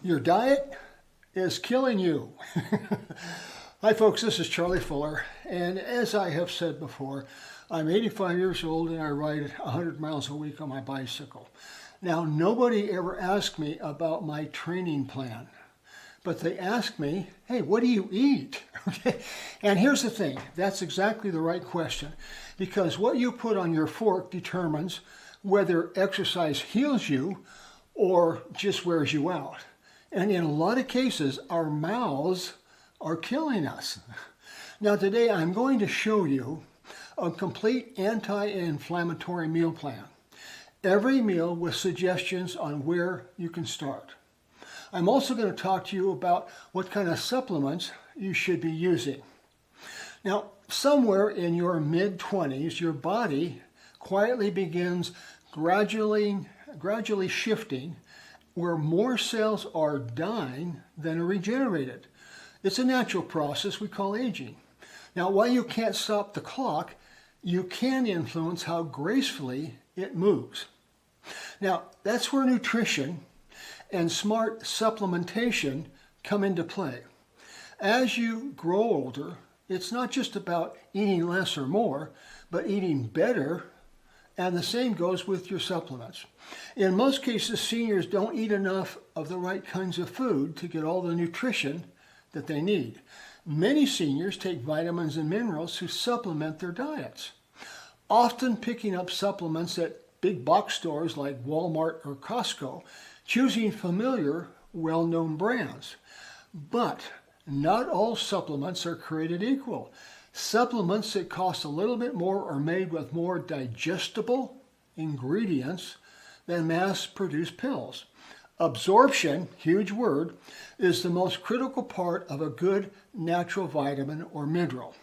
Your diet is killing you. Hi folks, this is Charlie Fuller, and as I have said before, I'm 85 years old and I ride 100 miles a week on my bicycle. Now, nobody ever asked me about my training plan, but they ask me, hey, what do you eat? Okay, and here's the thing, that's exactly the right question, because what you put on your fork determines whether exercise heals you or just wears you out. And in a lot of cases, our mouths are killing us. Now today I'm going to show you a complete anti-inflammatory meal plan. Every meal with suggestions on where you can start. I'm also going to talk to you about what kind of supplements you should be using. Now, somewhere in your mid-20s, your body quietly begins gradually shifting where more cells are dying than are regenerated. It's a natural process we call aging. Now, while you can't stop the clock, you can influence how gracefully it moves. Now, that's where nutrition and smart supplementation come into play. As you grow older, it's not just about eating less or more, but eating better, and the same goes with your supplements. In most cases, seniors don't eat enough of the right kinds of food to get all the nutrition that they need. Many seniors take vitamins and minerals to supplement their diets, often picking up supplements at big box stores like Walmart or Costco, choosing familiar, well-known brands. But not all supplements are created equal. Supplements that cost a little bit more are made with more digestible ingredients than mass-produced pills. Absorption, huge word, is the most critical part of a good natural vitamin or mineral.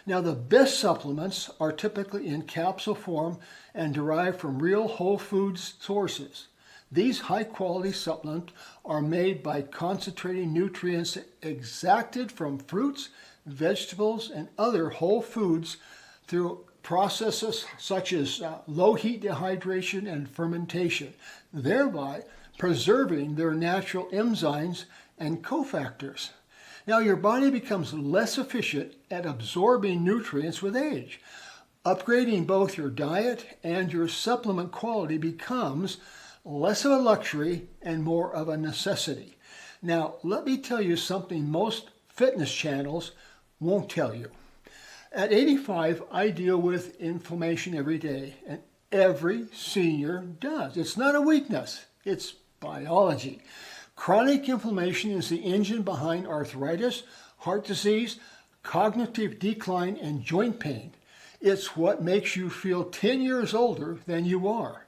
Now, the best supplements are typically in capsule form and derived from real whole foods sources. These high-quality supplements are made by concentrating nutrients extracted from fruits, vegetables, and other whole foods through processes such as low heat dehydration and fermentation, thereby preserving their natural enzymes and cofactors. Now, your body becomes less efficient at absorbing nutrients with age. Upgrading both your diet and your supplement quality becomes less of a luxury and more of a necessity. Now, let me tell you something most fitness channels won't tell you. At 85, I deal with inflammation every day, and every senior does. It's not a weakness, it's biology. Chronic inflammation is the engine behind arthritis, heart disease, cognitive decline, and joint pain. It's what makes you feel 10 years older than you are.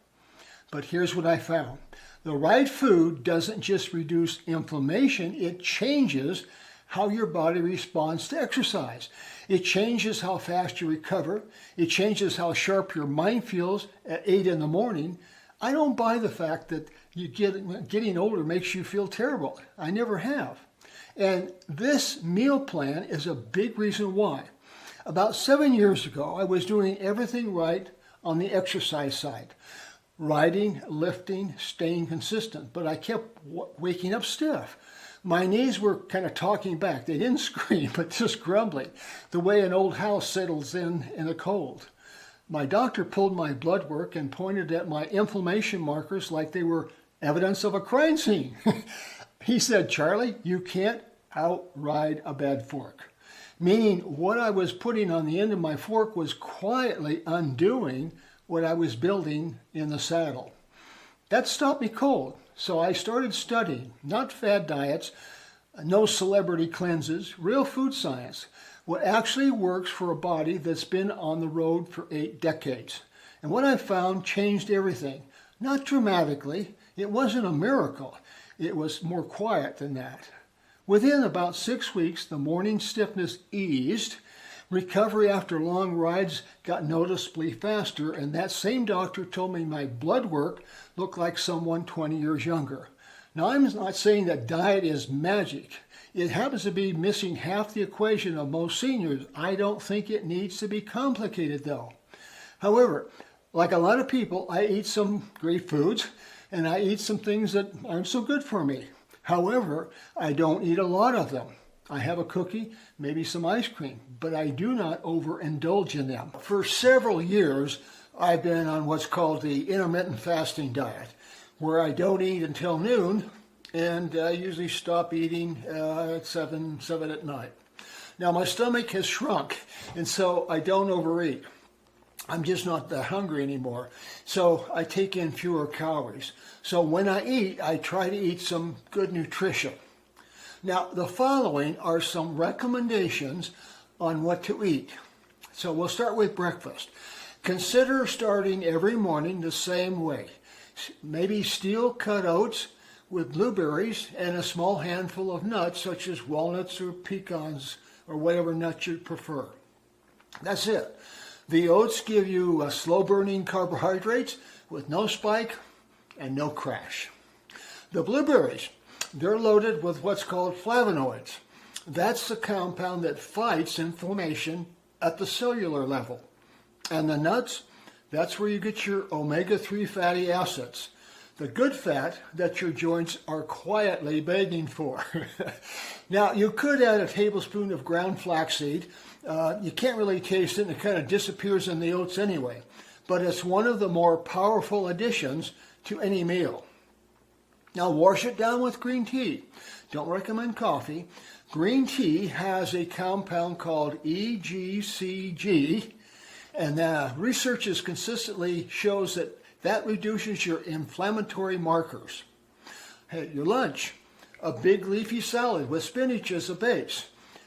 But here's what I found. The right food doesn't just reduce inflammation, it changes how your body responds to exercise. It changes how fast you recover. It changes how sharp your mind feels at 8 in the morning. I don't buy the fact that getting older makes you feel terrible. I never have. And this meal plan is a big reason why. About 7 years ago, I was doing everything right on the exercise side. Riding, lifting, staying consistent, but I kept waking up stiff. My knees were kind of talking back. They didn't scream, but just grumbling, the way an old house settles in the cold. My doctor pulled my blood work and pointed at my inflammation markers like they were evidence of a crime scene. He said, Charlie, you can't outride a bad fork. Meaning what I was putting on the end of my fork was quietly undoing what I was building in the saddle. That stopped me cold, so I started studying, not fad diets, no celebrity cleanses, real food science, what actually works for a body that's been on the road for 8 decades. And what I found changed everything. Not dramatically, it wasn't a miracle, it was more quiet than that. Within about 6 weeks, the morning stiffness eased. Recovery after long rides got noticeably faster, and that same doctor told me my blood work looked like someone 20 years younger. Now, I'm not saying that diet is magic. It happens to be missing half the equation of most seniors. I don't think it needs to be complicated, though. However, like a lot of people, I eat some great foods, and I eat some things that aren't so good for me. However, I don't eat a lot of them. I have a cookie, maybe some ice cream, but I do not overindulge in them. For several years, I've been on what's called the intermittent fasting diet, where I don't eat until noon, and I usually stop eating at 7 at night. Now, my stomach has shrunk, and so I don't overeat. I'm just not that hungry anymore, so I take in fewer calories. So when I eat, I try to eat some good nutrition. Now, the following are some recommendations on what to eat. So we'll start with breakfast. Consider starting every morning the same way. Maybe steel-cut oats with blueberries and a small handful of nuts, such as walnuts or pecans or whatever nuts you prefer. That's it. The oats give you slow-burning carbohydrates with no spike and no crash. The blueberries, they're loaded with what's called flavonoids. That's the compound that fights inflammation at the cellular level. And the nuts, that's where you get your omega-3 fatty acids, the good fat that your joints are quietly begging for. Now, you could add a tablespoon of ground flaxseed. You can't really taste it, and it kind of disappears in the oats anyway. But it's one of the more powerful additions to any meal. Now, wash it down with green tea. Don't recommend coffee. Green tea has a compound called EGCG, and research has consistently shows that reduces your inflammatory markers. At your lunch, a big leafy salad with spinach as a base,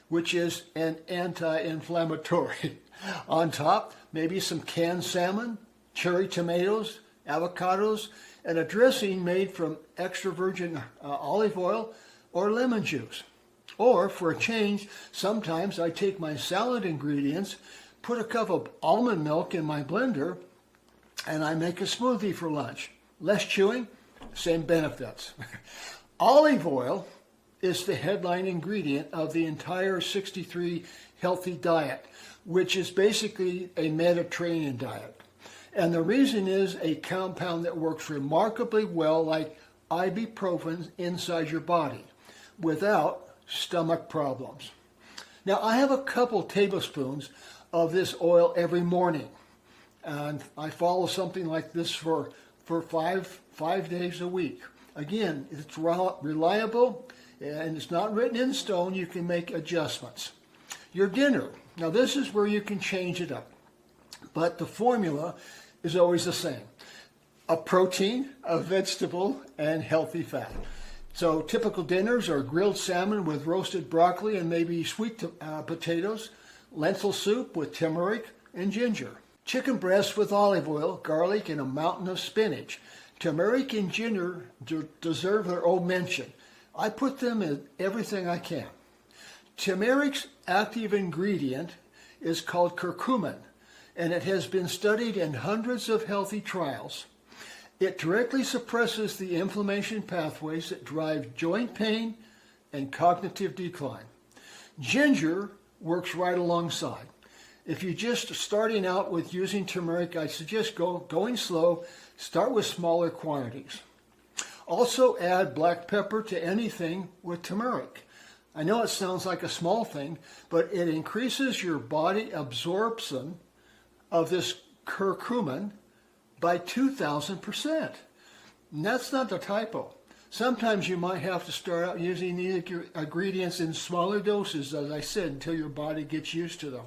which is an anti-inflammatory. On top, maybe some canned salmon, cherry tomatoes, avocados, and a dressing made from extra virgin olive oil or lemon juice. Or, for a change, sometimes I take my salad ingredients, put a cup of almond milk in my blender, and I make a smoothie for lunch. Less chewing, same benefits. Olive oil is the headline ingredient of the entire 63 healthy diet, which is basically a Mediterranean diet. And the reason is a compound that works remarkably well like ibuprofen inside your body without stomach problems. Now, I have a couple tablespoons of this oil every morning, and I follow something like this for five days a week. Again, it's reliable, and it's not written in stone. You can make adjustments. Your dinner. Now, this is where you can change it up, but the formula is always the same. A protein, a vegetable, and healthy fat. So typical dinners are grilled salmon with roasted broccoli and maybe sweet potatoes, lentil soup with turmeric and ginger, chicken breast with olive oil, garlic, and a mountain of spinach. Turmeric and ginger deserve their own mention. I put them in everything I can. Turmeric's active ingredient is called curcumin, and it has been studied in hundreds of healthy trials. It directly suppresses the inflammation pathways that drive joint pain and cognitive decline. Ginger works right alongside. If you're just starting out with using turmeric, I suggest going slow. Start with smaller quantities. Also add black pepper to anything with turmeric. I know it sounds like a small thing, but it increases your body absorption of this curcumin by 2,000%. And that's not a typo. Sometimes you might have to start out using these ingredients in smaller doses, as I said, until your body gets used to them.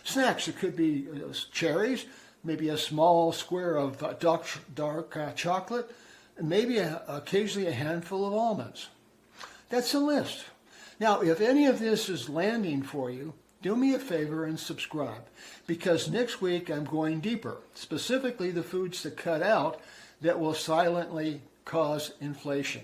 Snacks, it could be cherries, maybe a small square of dark chocolate, and maybe occasionally a handful of almonds. That's a list. Now, if any of this is landing for you, do me a favor and subscribe, because next week I'm going deeper, specifically the foods to cut out that will silently cause inflation.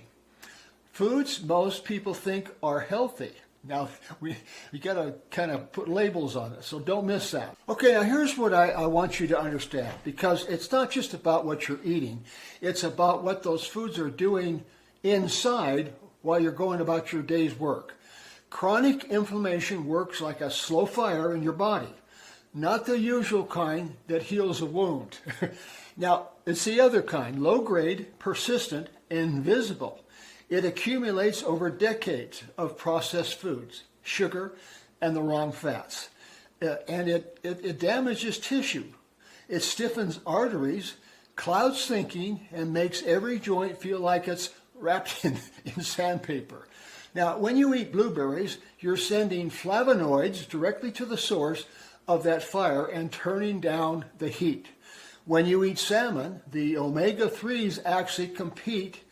Foods most people think are healthy. Now, we got to kind of put labels on it, so don't miss that. Okay, now here's what I want you to understand, because it's not just about what you're eating. It's about what those foods are doing inside while you're going about your day's work. Chronic inflammation works like a slow fire in your body, not the usual kind that heals a wound. Now, it's the other kind, low-grade, persistent, invisible. It accumulates over decades of processed foods, sugar, and the wrong fats. And it damages tissue. It stiffens arteries, clouds thinking, and makes every joint feel like it's wrapped in sandpaper. Now, when you eat blueberries, you're sending flavonoids directly to the source of that fire and turning down the heat. When you eat salmon, the omega-3s actually compete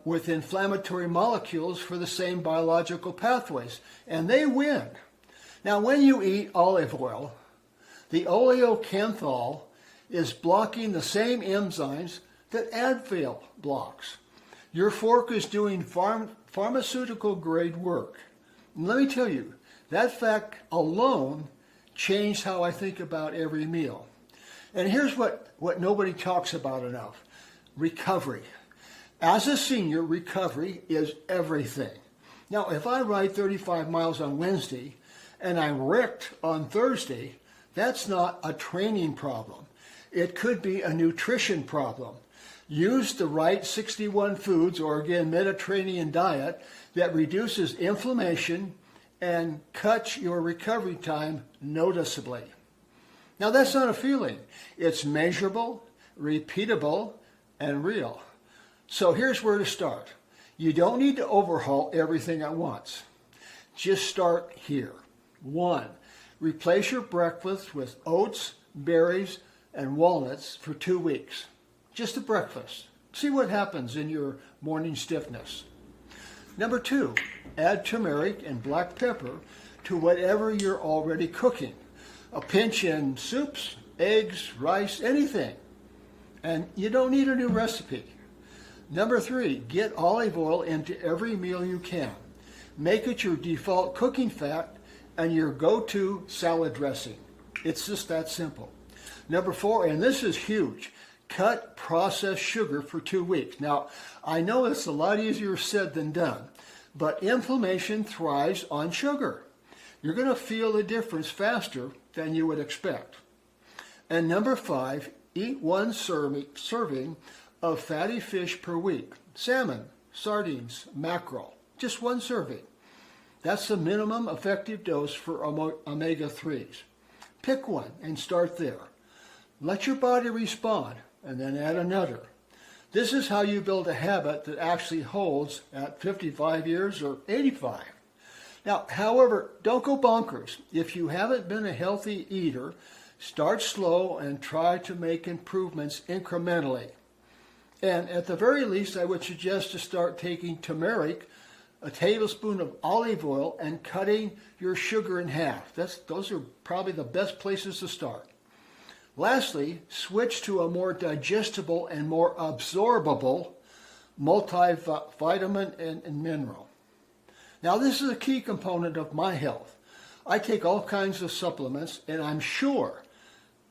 with inflammatory molecules for the same biological pathways, and they win. Now, when you eat olive oil, the oleocanthal is blocking the same enzymes that Advil blocks. Your fork is doing pharmaceutical-grade work. And let me tell you, that fact alone changed how I think about every meal. And here's what nobody talks about enough: recovery. As a senior, recovery is everything. Now, if I ride 35 miles on Wednesday and I'm wrecked on Thursday, that's not a training problem. It could be a nutrition problem. Use the right 61 foods, or again, Mediterranean diet, that reduces inflammation and cuts your recovery time noticeably. Now, that's not a feeling. It's measurable, repeatable, and real. So here's where to start. You don't need to overhaul everything at once. Just start here. 1. Replace your breakfast with oats, berries, and walnuts for 2 weeks. Just a breakfast. See what happens in your morning stiffness. Number 2, add turmeric and black pepper to whatever you're already cooking. A pinch in soups, eggs, rice, anything. And you don't need a new recipe. Number 3, get olive oil into every meal you can. Make it your default cooking fat and your go-to salad dressing. It's just that simple. Number 4, and this is huge, cut processed sugar for 2 weeks. Now, I know it's a lot easier said than done, but inflammation thrives on sugar. You're going to feel the difference faster than you would expect. And number 5, eat 1 serving of fatty fish per week. Salmon, sardines, mackerel. Just 1 serving. That's the minimum effective dose for omega-3s. Pick one and start there. Let your body respond and then add another. This is how you build a habit that actually holds at 55 years or 85. Now, however, don't go bonkers. If you haven't been a healthy eater, start slow and try to make improvements incrementally. And at the very least, I would suggest to start taking turmeric, a tablespoon of olive oil, and cutting your sugar in half. Those are probably the best places to start. Lastly, switch to a more digestible and more absorbable multivitamin and mineral. Now, this is a key component of my health. I take all kinds of supplements, and I'm sure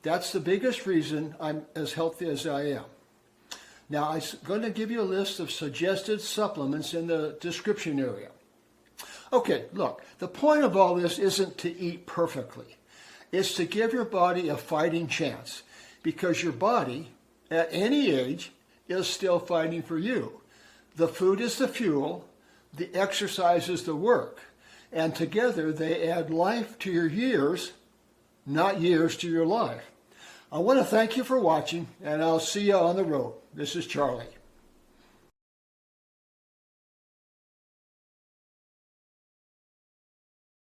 that's the biggest reason I'm as healthy as I am. Now, I'm going to give you a list of suggested supplements in the description area. Okay, look, the point of all this isn't to eat perfectly. It's to give your body a fighting chance, because your body, at any age, is still fighting for you. The food is the fuel, the exercise is the work, and together they add life to your years, not years to your life. I want to thank you for watching, and I'll see you on the road. This is Charlie.